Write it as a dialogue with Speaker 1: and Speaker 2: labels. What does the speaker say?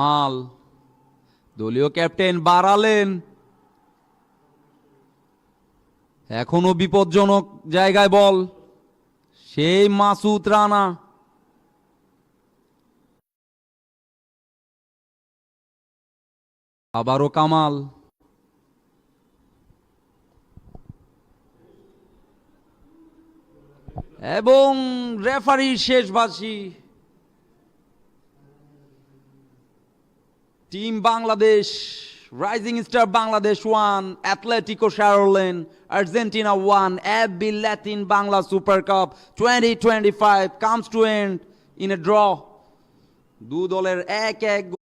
Speaker 1: মাল দলীয় ক্যাপ্টেন বাড়ালেন, এখনো বিপজ্জনক জায়গায় বল, সেই মাসুদ রানা। আবারও কামাল, এবং রেফারির শেষ বাঁশি। Team Bangladesh, rising star Bangladesh 1, Athletico শারলেন Argentina 1, FB Latin Bangla Super Cup 2025 comes to end in a draw। দু দলের 1-1